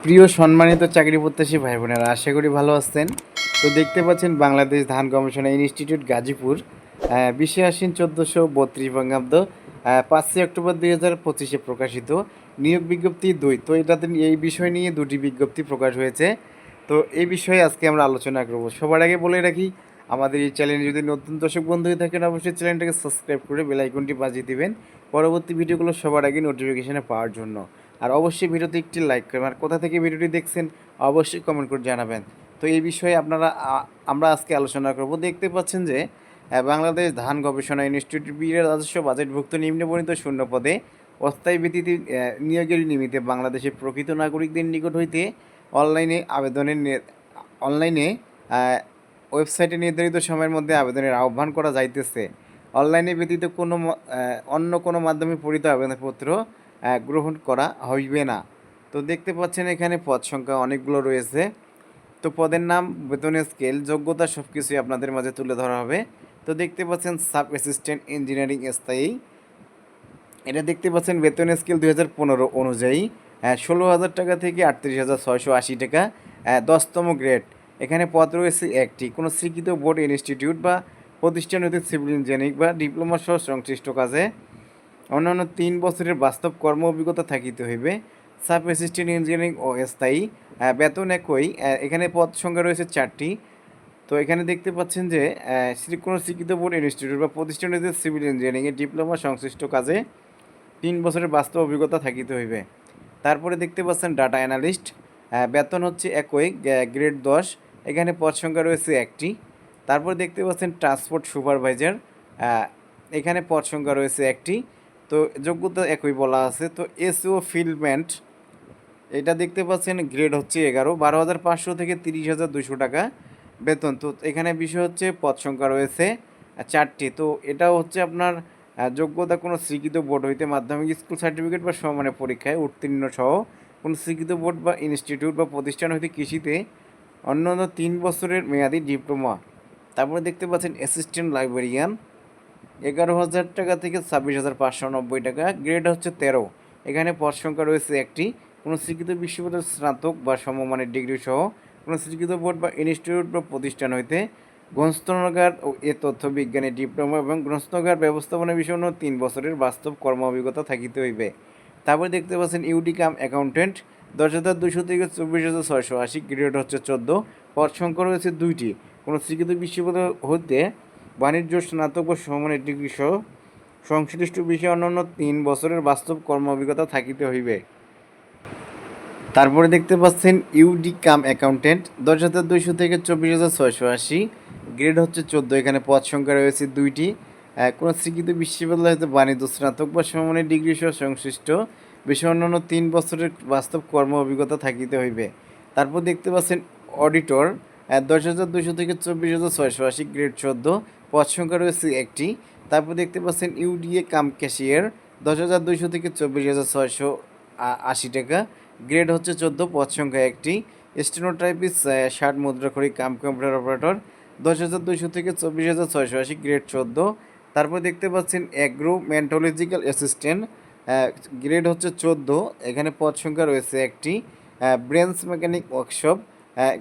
প্রিয় সম্মানিত চাকরি প্রত্যাশী ভাই বোনেরা, আশা করি ভালো আছেন। তো দেখতে পাচ্ছেন বাংলাদেশ ধান গবেষণা ইনস্টিটিউট গাজীপুর 20 আশ্বিন 1432 বঙ্গাব্দ 5 অক্টোবর 2025 প্রকাশিত নিয়োগ বিজ্ঞপ্তি 2। তো এটাতে এই বিষয় নিয়ে দুটি বিজ্ঞপ্তি প্রকাশ হয়েছে। তো এই বিষয়ে আজকে আমরা আলোচনা করব। সবার আগে বলে রাখি, আমাদের এই চ্যানেলে যদি নতুন দর্শক বন্ধু হয়ে থাকেন, অবশ্যই চ্যানেলটাকে সাবস্ক্রাইব করে বেল আইকনটি বাজিয়ে দিবেন পরবর্তী ভিডিওগুলো সবার আগে নোটিফিকেশনে পাওয়ার জন্য। আর অবশ্যই ভিডিওতে একটি লাইক করবেন, আর কোথা থেকে ভিডিওটি দেখছেন অবশ্যই কমেন্ট করে জানাবেন। তো এই বিষয়ে আমরা আজকে আলোচনা করব। দেখতে পাচ্ছেন যে বাংলাদেশ ধান গবেষণা ইনস্টিটিউট বিএর রাজস্ব বাজেটভুক্ত নিম্নবর্ণিত শূন্য পদে অস্থায়ী ভিত্তিতে নিয়োগের নিমিত্তে বাংলাদেশের প্রকৃত নাগরিকদের নিকট হইতে অনলাইনে ওয়েবসাইটে নির্ধারিত সময়ের মধ্যে আবেদনের আহ্বান করা যাইতেছে। অনলাইনে ব্যতীত অন্য কোনো মাধ্যমে পরিত আবেদনপত্র গ্রহণ করা হইবে না। তো দেখতে পাচ্ছেন এখানে পদ সংখ্যা অনেকগুলো রয়েছে। তো পদের নাম, বেতনের স্কেল, যোগ্যতা সব কিছুই আপনাদের মাঝে তুলে ধরা হবে। তো দেখতে পাচ্ছেন সাব অ্যাসিস্ট্যান্ট ইঞ্জিনিয়ারিং স্থায়ী, এটা দেখতে পাচ্ছেন বেতনের স্কেল 2015 অনুযায়ী 16,000 টাকা থেকে 38,680 টাকা, 10তম গ্রেড। এখানে পদ রয়েছে একটি। কোনো স্বীকৃত বোর্ড, ইনস্টিটিউট বা প্রতিষ্ঠান হতে সিভিল ইঞ্জিনিয়ারিং বা ডিপ্লোমা সহ সংশ্লিষ্ট কাজে অন্যান্য 3 বছরের বাস্তব কর্ম অভিজ্ঞতা থাকিতে হইবে। সাব অ্যাসিস্ট্যান্ট ইঞ্জিনিয়ারিং ও স্থায়ী, বেতন একই। এখানে পদ সংখ্যা রয়েছে 4টি। তো এখানে দেখতে পাচ্ছেন যে কোনো স্বীকৃত বোর্ড, ইনস্টিটিউট বা প্রতিষ্ঠান হতে সিভিল ইঞ্জিনিয়ারিংয়ের ডিপ্লোমা সংশ্লিষ্ট কাজে 3 বছরের বাস্তব অভিজ্ঞতা থাকিতে হইবে। তারপরে দেখতে পাচ্ছেন ডাটা অ্যানালিস্ট, বেতন হচ্ছে একই, গ্রেড 10। এখানে পদ সংখ্যা রয়েছে একটি। তারপরে দেখতে পাচ্ছেন ট্রান্সপোর্ট সুপারভাইজার, এখানে পদ সংখ্যা রয়েছে একটি। তো যোগ্যতা একই বলা আছে। তো এসও ফিল্ডম্যান্ট, এটা দেখতে পাচ্ছেন গ্রেড হচ্ছে 11, 12,500 থেকে 30,200 টাকা বেতন। তো এখানে বিষয় হচ্ছে পদ সংখ্যা রয়েছে 4টি। তো এটাও হচ্ছে আপনার যোগ্যতা কোনো স্বীকৃত বোর্ড হইতে মাধ্যমিক স্কুল সার্টিফিকেট বা সমমানের পরীক্ষায় উত্তীর্ণ সহ কোনো স্বীকৃত বোর্ড বা ইনস্টিটিউট বা প্রতিষ্ঠান হইতে কৃষিতে অন্যান্য 3 বছরের মেয়াদি ডিপ্লোমা। তারপরে দেখতে পাচ্ছেন অ্যাসিস্ট্যান্ট লাইব্রেরিয়ান, 11,000 টাকা থেকে 26,590 টাকা, গ্রেড হচ্ছে 13। এখানে পদ সংখ্যা রয়েছে একটি। কোনো স্বীকৃত বিশ্ববিদ্যালয়ের স্নাতক বা সমমানের ডিগ্রি সহ কোনো স্বীকৃত বোর্ড বা ইনস্টিটিউট বা প্রতিষ্ঠান হইতে গ্রন্থনাগার ও তথ্য বিজ্ঞানের ডিপ্লোমা এবং গ্রন্থনাগার ব্যবস্থাপনা বিষয়ে 3 বছরের বাস্তব কর্ম অভিজ্ঞতা থাকিতে হইবে। তারপরে দেখতে পাচ্ছেন ইউডিকাম অ্যাকাউন্টেন্ট, 10,200 থেকে 24,680, গ্রেড হচ্ছে 14। পদ সংখ্যা রয়েছে 2টি। কোনো স্বীকৃত বিশ্ববিদ্যালয় হইতে বাণিজ্য স্নাতক বা সমমানের ডিগ্রি সহ সংশ্লিষ্ট বিষয়ে অন্যান্য 3 বছরের বাস্তব কর্ম অভিজ্ঞতা থাকিতে হইবে। তারপরে দেখতে পাচ্ছেন ইউডি কাম অ্যাকাউন্টেন্ট, 10,200 থেকে 24,680, গ্রেড হচ্ছে 14। এখানে পদ সংখ্যা রয়েছে 2টি। কোনো স্বীকৃত বিশ্ববিদ্যালয় হতে বাণিজ্য স্নাতক বা সমমানের ডিগ্রি সহ সংশ্লিষ্ট বিষয়ে অন্যান্য 3 বছরের বাস্তব কর্ম অভিজ্ঞতা থাকিতে হইবে। তারপর দেখতে পাচ্ছেন অডিটর, 10,200 থেকে 24,680, গ্রেড 14, পদ সংখ্যা রয়েছে একটি। তারপর দেখতে পাচ্ছেন ইউডিএ কাম ক্যাশিয়ার, 10,200 থেকে 24,680 টাকা, গ্রেড হচ্ছে 14, পদ সংখ্যা একটি। স্টেনোটাইপিস্ট, 60 মুদ্রাক্ষরী কাম কম্পিউটার অপারেটর, 10,200 থেকে 24,680, গ্রেড 14। তারপর দেখতে পাচ্ছেন অ্যাগ্রো মেন্টোলজিক্যাল অ্যাসিস্ট্যান্ট, গ্রেড হচ্ছে 14। এখানে পদ সংখ্যা রয়েছে একটি। ব্রেঞ্চ মেকানিক ওয়ার্কশপ,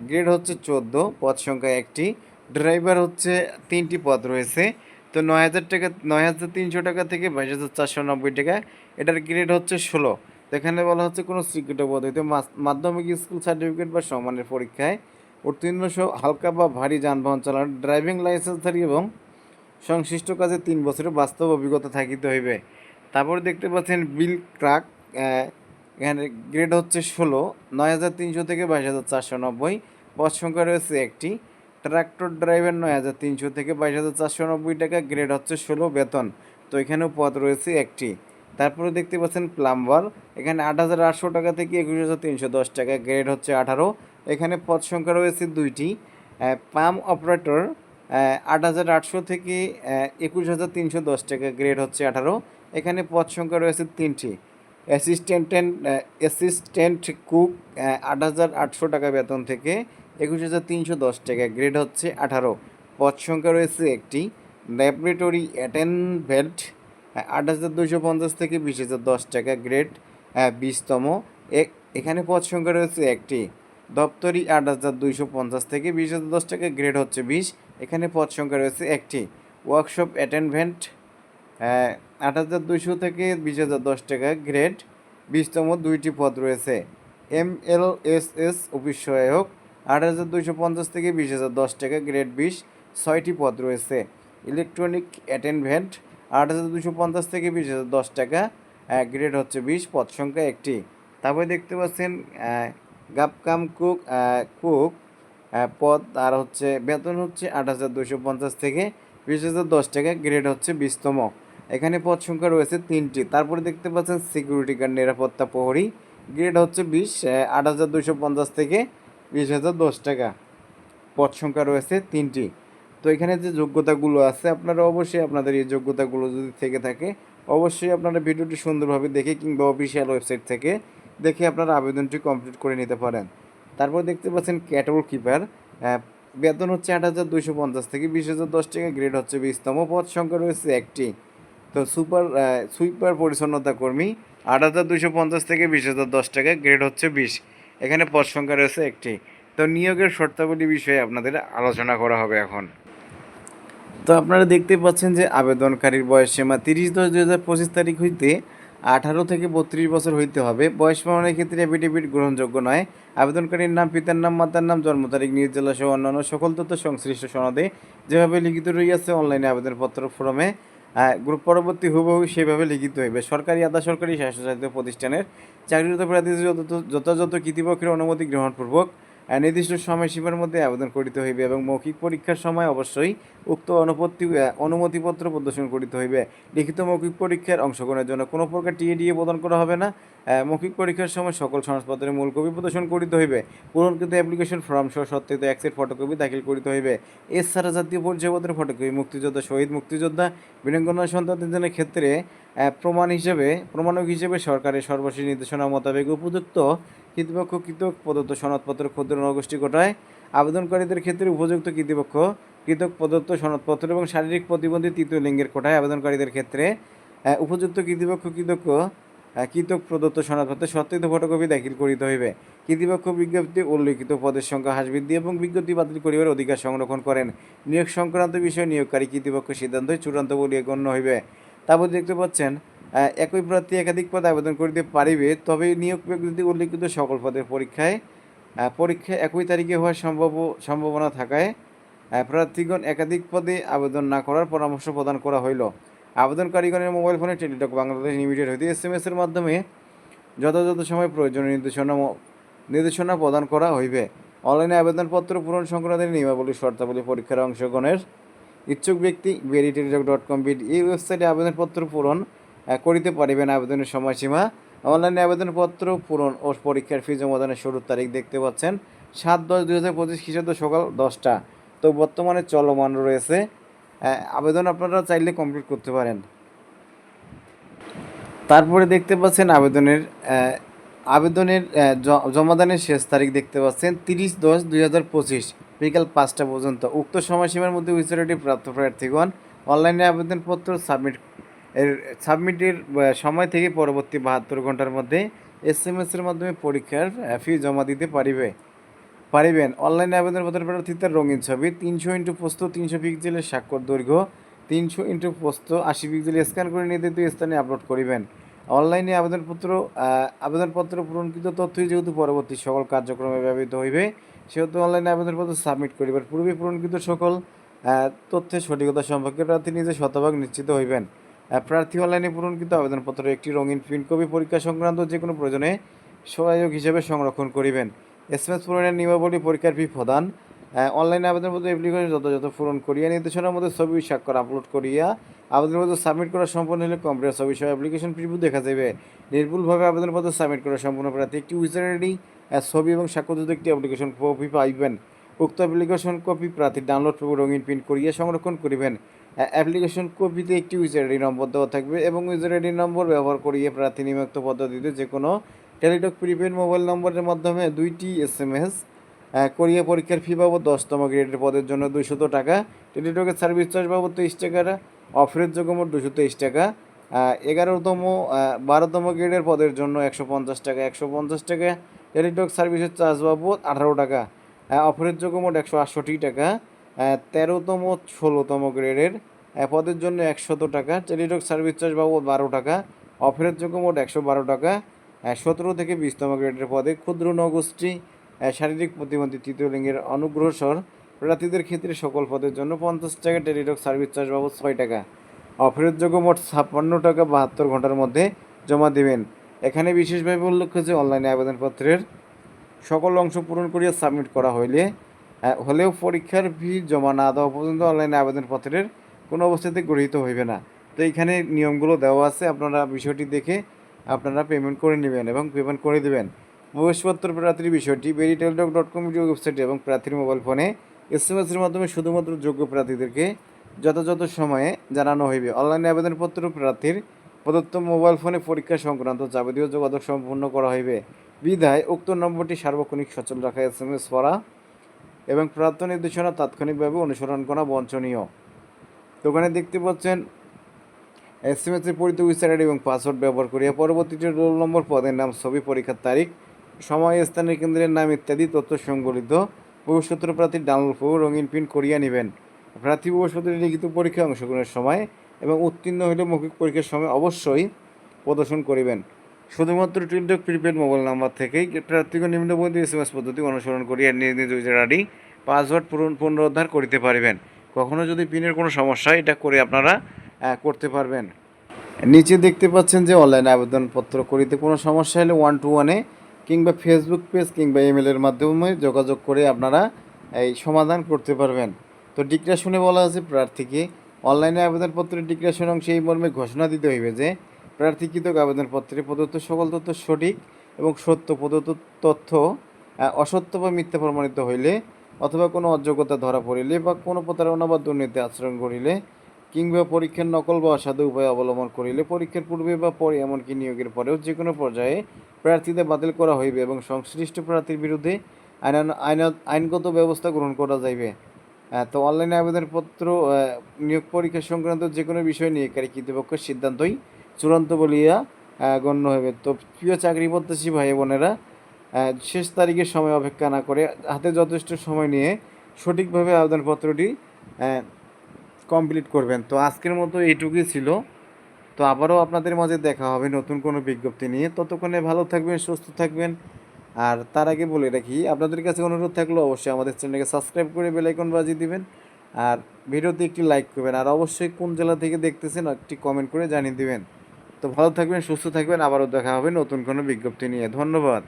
গ্রেড হচ্ছে 14, পদ সংখ্যা একটি। ড্রাইভার হচ্ছে 3টি পদ রয়েছে। তো 9,000 টাকা, 9,300 টাকা থেকে 22,490 টাকা, এটার গ্রেড হচ্ছে 16। তো এখানে বলা হচ্ছে কোনো স্বীকৃত পদ্ধতিতে মাধ্যমিক স্কুল সার্টিফিকেট বা সমানের পরীক্ষায় উত্তীর্ণ সহ হালকা বা ভারী যানবাহন চালানোর ড্রাইভিং লাইসেন্সধারী এবং সংশ্লিষ্ট কাজে 3 বছরের বাস্তব অভিজ্ঞতা থাকিতে হইবে। তারপরে দেখতে পাচ্ছেন বিল ক্লার্ক, এখানে গ্রেড হচ্ছে 16, 9,300 থেকে 22,490, পদ সংখ্যা রয়েছে একটি। ট্রাক্টর ড্রাইভার, 9,300 থেকে 22,490 টাকা, গ্রেড হচ্ছে 16, বেতন। তো এখানেও পদ রয়েছে একটি। তারপরে দেখতে পাচ্ছেন প্লাম্বার, এখানে 8,800 টাকা থেকে 21,310 টাকা, গ্রেড হচ্ছে 18। এখানে পদ সংখ্যা রয়েছে 2টি। পাম্প অপারেটর, 8,800 থেকে 21,310 টাকা, গ্রেড হচ্ছে 18। এখানে পদ সংখ্যা রয়েছে 3টি। অ্যাসিস্ট্যান্ট কুক, 8,800 টাকা বেতন থেকে 21,310 টাকা, গ্রেড হচ্ছে 18, পদ সংখ্যা রয়েছে একটি। ল্যাবরেটরি অ্যাটেন্ডেন্ট, 8,250 থেকে 20,010 টাকা, গ্রেড 20তম। এখানে পদ সংখ্যা রয়েছে একটি। দপ্তরি ৮,২৫০ থেকে ২০,০১০ টাকা, গ্রেড হচ্ছে ২০। এখানে পদ সংখ্যা রয়েছে একটি। ওয়ার্কশপ অ্যাটেন্ডেন্ট ৮,২০০ থেকে ২০,০১০ টাকা, গ্রেড ২০তম, দুইটি পদ রয়েছে। MLSS অফিস সহায়ক ৮,২৫০ থেকে ২০,০১০ টাকা, গ্রেড ২০, ৬টি পদ রয়েছে। ইলেকট্রনিক অ্যাটেন্ডেন্ট ৮,২৫০ থেকে ২০,০১০ টাকা, গ্রেড হচ্ছে ২০, পদ সংখ্যা একটি। তারপরে দেখতে পাচ্ছেন গাপকাম কুক কুক পদ আর হচ্ছে বেতন হচ্ছে ৮,২৫০ থেকে ২০,০১০ টাকা, গ্রেড হচ্ছে ২০তম। এখানে পদ সংখ্যা রয়েছে তিনটি। তারপরে দেখতে পাচ্ছেন সিকিউরিটি গার্ড নিরাপত্তা প্রহরী, গ্রেড হচ্ছে ২০, ৮,২৫০ থেকে ২০,০১০ টাকা, পদ সংখ্যা রয়েছে তিনটি। তো এখানে যে যোগ্যতাগুলো আছে আপনারা অবশ্যই আপনাদের এই যোগ্যতাগুলো যদি থেকে থাকে অবশ্যই আপনারা ভিডিওটি সুন্দরভাবে দেখে কিংবা অফিসিয়াল ওয়েবসাইট থেকে দেখে আপনারা আবেদনটি কমপ্লিট করে নিতে পারেন। তারপর দেখতে পাচ্ছেন ক্যাটল কিপার, বেতন হচ্ছে ৮,২৫০ থেকে ২০,০১০ টাকা, গ্রেড হচ্ছে ২০তম, পদ সংখ্যা রয়েছে একটি। তো সুইপার পরিচ্ছন্নতা কর্মী ৮,২৫০ থেকে ২০,০১০ টাকা, গ্রেড হচ্ছে ২০। এখানে পদ সংখ্যা রয়েছে একটি। তো নিয়োগের শর্তাবলী বিষয়ে আপনাদের আলোচনা করা হবে এখন। তো আপনারা দেখতে পাচ্ছেন যে আবেদনকারীর বয়স সীমা ৩০/১০/২০২৫ তারিখ হইতে ১৮ থেকে ৩২ বছর হইতে হবে। বয়স প্রমাণের ক্ষেত্রে অ্যাফিডেভিট গ্রহণযোগ্য নয়। আবেদনকারীর নাম, পিতার নাম, মাতার নাম, জন্ম তারিখ, নিজ জেলা সহ অন্যান্য সকল তথ্য সংশ্লিষ্ট সনদে যেভাবে লিখিত রইয়াছে অনলাইনে আবেদনপত্র ফর্মে গ্রুপ পরবর্তী হুবহু সেভাবে লিখিত হইবে। সরকারি, আধা সরকারি, স্বায়ত্তশাসিত প্রতিষ্ঠানের চাকরিরত প্রার্থীদের যথাযথ কর্তৃপক্ষের অনুমতি গ্রহণপূর্বক নির্দিষ্ট সময়সীমার মধ্যে আবেদন করিতে হইবে এবং মৌখিক পরীক্ষার সময় অবশ্যই উক্ত অনুমতিপত্র প্রদর্শন করিতে হইবে। লিখিত মৌখিক পরীক্ষার অংশগ্রহণের জন্য কোনো প্রকার টিএডিএ প্রদান করা হবে না। মৌখিক পরীক্ষার সময় সকল শংসাপত্রের মূল কপি প্রদর্শন করিতে হইবে। পূরণকৃত অ্যাপ্লিকেশন ফর্ম সহ সত্যায়িত এক সেট ফটোকপি দাখিল করিতে হইবে। এছাড়া জাতীয় পরিচয়পত্রের ফটোকপি, মুক্তিযোদ্ধা, শহীদ মুক্তিযোদ্ধা, বীরাঙ্গনা সন্তানদের ক্ষেত্রে প্রমাণক হিসেবে সরকারের সর্বশেষ নির্দেশনা মোতাবেক উপযুক্ত কর্তৃপক্ষ কৃতক প্রদত্ত সনদপত্র ক্ষুদ্র নগোষ্ঠী কোটায় আবেদনকারীদের ক্ষেত্রে উপযুক্ত কর্তৃপক্ষ কৃতক প্রদত্ত সনদপত্র এবং শারীরিক প্রতিবন্ধী তৃতীয় লিঙ্গের কোটায় আবেদনকারীদের ক্ষেত্রে উপযুক্ত কর্তৃপক্ষ কৃতক প্রদত্ত সনদপত্রের সত্যায়িত ফটোকপি দাখিল করিতে হইবে। কর্তৃপক্ষ বিজ্ঞপ্তি উল্লিখিত পদের সংখ্যা হ্রাস বৃদ্ধি এবং বিজ্ঞপ্তি বাতিল করিবার অধিকার সংরক্ষণ করেন। নিয়োগ সংক্রান্ত বিষয়ে নিয়োগকারী কর্তৃপক্ষের সিদ্ধান্তই চূড়ান্ত বলিয়া গণ্য হইবে। তারপর দেখতে পাচ্ছেন একই প্রার্থী একাধিক পদে আবেদন করিতে পারিবে, তবে নিয়োগ বিজ্ঞপ্তি উল্লিখিত সকল পদের পরীক্ষা একই তারিখে হওয়ার সম্ভাবনা থাকায় প্রার্থীগণ একাধিক পদে আবেদন না করার পরামর্শ প্রদান করা হইল। আবেদনকারীগণের মোবাইল ফোনে টেলিটক বাংলাদেশ লিমিটেড হইতে SMS-এর মাধ্যমে যথাযথ সময় প্রয়োজনীয় নির্দেশনা প্রদান করা হইবে। অনলাইনে আবেদনপত্র পূরণ সংক্রান্ত নিয়মাবলী, শর্তাবলী, পরীক্ষার অংশগ্রহণের ইচ্ছুক ব্যক্তি veryteletalk.com এই ওয়েবসাইটে আবেদনপত্র পূরণ করিতে পারিবেন। আবেদনের সময়সীমা, অনলাইনে আবেদনপত্র পূরণ ও পরীক্ষার ফি জমাদানের শুরুর তারিখ দেখতে পাচ্ছেন ৭/১০/২০২৫ খ্রিস্টাব্দ সকাল 10টা। তো বর্তমানে চলমান রয়েছে। আবেদন আপনারা চাইলে কমপ্লিট করতে পারেন। তারপরে দেখতে পাচ্ছেন আবেদনের জমাদানের শেষ তারিখ দেখতে পাচ্ছেন ৩০/১০/২০২৫ বিকাল 5টা পর্যন্ত। উক্ত সময়সীমার মধ্যে উইসারেটি প্রাপ্ত প্রার্থীগণ অনলাইনে আবেদনপত্র সাবমিটের সময় থেকে পরবর্তী 72 ঘন্টার মধ্যে SMS-এর মাধ্যমে পরীক্ষার ফি জমা দিতে পারিবেন। অনলাইনে আবেদনপত্র প্রার্থীদের রঙিন ছবি 300 × পোস্ত 300 পিক্সেলের স্বাক্ষর দৈর্ঘ্য 300 × পোস্ত 80 পিক্সেল স্ক্যান করে নির্ধারিত স্থানে আপলোড করিবেন। অনলাইনে আবেদনপত্র পূরণকৃত তথ্যই যেহেতু পরবর্তী সকল কার্যক্রমে ব্যবহৃত হইবে, সেহেতু অনলাইনে আবেদনপত্র সাবমিট করিবার পূর্বে পূরণকৃত সকল তথ্যের সঠিকতা সম্পর্কে প্রার্থী নিজে শতভাগ নিশ্চিত হইবেন। প্রার্থী অনলাইনে পূরণকৃত আবেদনপত্র একটি রঙিন প্রিন্ট কপি পরীক্ষা সংক্রান্ত যে কোনো প্রয়োজনে সহায়ক হিসেবে সংরক্ষণ করিবেন। SMS পূরণের নিয়মাবলী, পরীক্ষার ফি প্রদান, অনলাইনে আবেদনপত্র অ্যাপ্লিকেশন যথাযথ পূরণ করিয়া নির্দেশনার মধ্যে ছবি স্বাক্ষর আপলোড করিয়া আবেদনপত্র সাবমিট করা সম্পন্ন হলে কম্পিউটার ছবি সহ অ্যাপ্লিকেশন প্রিভিউ দেখা যাবে। নির্ভুলভাবে আবেদনপত্র সাবমিট করা সম্পূর্ণ প্রার্থী একটি ইউজার আইডি, ছবি এবং স্বাক্ষরযুক্ত একটি অ্যাপ্লিকেশন কপি পাইবেন। উক্ত অ্যাপ্লিকেশন কপি প্রার্থী ডাউনলোড করে রঙিন প্রিন্ট করিয়া সংরক্ষণ করিবেন। অ্যাপ্লিকেশন কপিতে একটি ইউজার আইডি নম্বর দেওয়া থাকবে এবং ইউজার আইডি নম্বর ব্যবহার করিয়ে প্রার্থী নিম্নোক্ত পদ্ধতিতে যে কোনো টেলিটক প্রিপেড মোবাইল নম্বরের মাধ্যমে 2টি SMS করিয়া পরীক্ষার ফি বাবদ 10তম গ্রেডের পদের জন্য 200 টাকা, টেলিটকের সার্ভিস চার্জ বাবদ 23 টাকা, অফেরতযোগ্য মোট 223 টাকা, 11তম 12তম গ্রেডের পদের জন্য 150 টাকা, 150 টাকা টেলিটক সার্ভিসের চার্জ বাবদ 18 টাকা। অফারের যোগ্য মোট 168 টাকা। 13তম 16তম গ্রেডের পদের জন্য 100 টাকা। টেলিটক সার্ভিস চার্জ বাবদ 12 টাকা। অফারের যোগ্য মোট 112 টাকা। 17 থেকে 20তম গ্রেডের পদে ক্ষুদ্র নগোষ্ঠী, শারীরিক প্রতিবন্ধী, তৃতীয় লিঙ্গের অনুগ্রসর প্রার্থীদের ক্ষেত্রে সকল পদের জন্য 50 টাকা। টেলিটক সার্ভিস চার্জ বাবদ 6 টাকা। অফারের যোগ্য মোট 56 টাকা 72 ঘন্টার মধ্যে জমা দেবেন। এখানে বিশেষভাবে উল্লেখ্য যে অনলাইনে আবেদনপত্রের সকল অংশ পূরণ করিয়া সাবমিট করা হলেও পরীক্ষার ফি জমা না দেওয়া পর্যন্ত অনলাইনে আবেদনপত্রের কোনো অবস্থাতে গৃহীত হইবে না। তো এইখানে নিয়মগুলো দেওয়া আছে, আপনারা বিষয়টি দেখে আপনারা পেমেন্ট করে নেবেন এবং পেমেন্ট করে দেবেন। প্রবেশপত্র প্রার্থীর বিষয়টি veryteldoc.com ওয়েবসাইটে এবং প্রার্থীর মোবাইল ফোনে SMS-এর মাধ্যমে শুধুমাত্র যোগ্য প্রার্থীদেরকে যথাযথ সময়ে জানানো হইবে। অনলাইনে আবেদনপত্র প্রার্থীর প্রদত্ত মোবাইল ফোনে পরীক্ষা সংক্রান্ত যাবতীয় যোগাযোগ সম্পূর্ণ করা হইবে বিধায় উক্ত নম্বরটি সার্বক্ষণিক সচল রাখা, SMS পড়া এবং প্রাপ্ত নির্দেশনা তাৎক্ষণিকভাবে অনুসরণ করা বাঞ্ছনীয়। তো ওখানে দেখতে পাচ্ছেন SMS-এর পরিচিত ইউজার আইডি এবং পাসওয়ার্ড ব্যবহার করিয়া পরবর্তীতে রোল নম্বর, পদের নাম, ছবি, পরীক্ষার তারিখ, সময়, স্থানের কেন্দ্রের নাম ইত্যাদি তথ্য সংবলিত প্রবেশপত্র প্রার্থীর ডাউনলোড ও রঙিন প্রিন্ট করিয়া নেবেন। প্রার্থী প্রবেশপত্রের লিখিত পরীক্ষায় অংশগ্রহণের সময় এবং উত্তীর্ণ হইলে মৌখিক পরীক্ষার সময় অবশ্যই প্রদর্শন করিবেন। শুধুমাত্র টেলিটক প্রিপেড মোবাইল নাম্বার থেকেই প্রার্থীগণ নিম্নবর্ণিত SMS পদ্ধতি অনুসরণ করিয়া নিজ নিজ ইউজার আইডি পাসওয়ার্ড পুনরুদ্ধার করিতে পারিবেন। কখনো যদি পিনের কোনো সমস্যা এটা করে আপনারা করতে পারবেন। নিচে দেখতে পাচ্ছেন যে অনলাইনে আবেদনপত্র করিতে কোনো সমস্যা হলে 1-to-1 কিংবা ফেসবুক পেজ কিংবা ইমেলের মাধ্যমে যোগাযোগ করে আপনারা এই সমাধান করতে পারবেন। তো ডিক্লারেশনে বলা আছে প্রার্থীকে অনলাইনে আবেদনপত্রের ডিক্লারেশন অংশে এই মর্মে ঘোষণা দিতে হইবে যে প্রার্থীকৃত আবেদনপত্রে প্রদত্ত সকল তথ্য সঠিক এবং সত্য। প্রদত্ত তথ্য অসত্য বা মিথ্যা প্রমাণিত হইলে অথবা কোনো অযোগ্যতা ধরা পড়িলে বা কোনো প্রতারণা বা দুর্নীতি আচরণ করিলে কিংবা পরীক্ষার নকল বা অসাধু উপায় অবলম্বন করিলে পরীক্ষার পূর্বে বা পরে এমনকি নিয়োগের পরেও যে কোনো পর্যায়ে প্রার্থীদের বাতিল করা হইবে এবং সংশ্লিষ্ট প্রার্থীর বিরুদ্ধে আইনগত ব্যবস্থা গ্রহণ করা যাইবে। তো অনলাইনে আবেদনপত্র নিয়োগ পরীক্ষা সংক্রান্ত যে কোনো বিষয় নিয়ে কর্তৃপক্ষের সিদ্ধান্তই চূড়ান্ত বলিয়া গণ্য হইবে। তো প্রিয় চাকরি প্রত্যাশী ভাই বোনেরা, শেষ তারিখের সময় অপেক্ষা না করে হাতে যথেষ্ট সময় নিয়ে সঠিকভাবে আবেদনপত্রটি কমপ্লিট করবেন। তো আজকের মতো এইটুকুই ছিল। তো আবারও আপনাদের মাঝে দেখা হবে নতুন কোনো বিজ্ঞপ্তি নিয়ে। ততক্ষণে ভালো থাকবেন, সুস্থ থাকবেন। আর তার আগে বলে রাখি, আপনাদের কাছে অনুরোধ থাকলো অবশ্যই আমাদের চ্যানেলকে সাবস্ক্রাইব করে বেল আইকন বাজিয়ে দিবেন আর ভিডিওতে একটি লাইক করবেন। আর অবশ্যই কোন জেলা থেকে দেখতেছেন একটি কমেন্ট করে জানিয়ে দিবেন। তো ভালো থাকবেন, সুস্থ থাকবেন। আবারও দেখা হবে নতুন কোনো বিজ্ঞপ্তি নিয়ে। ধন্যবাদ।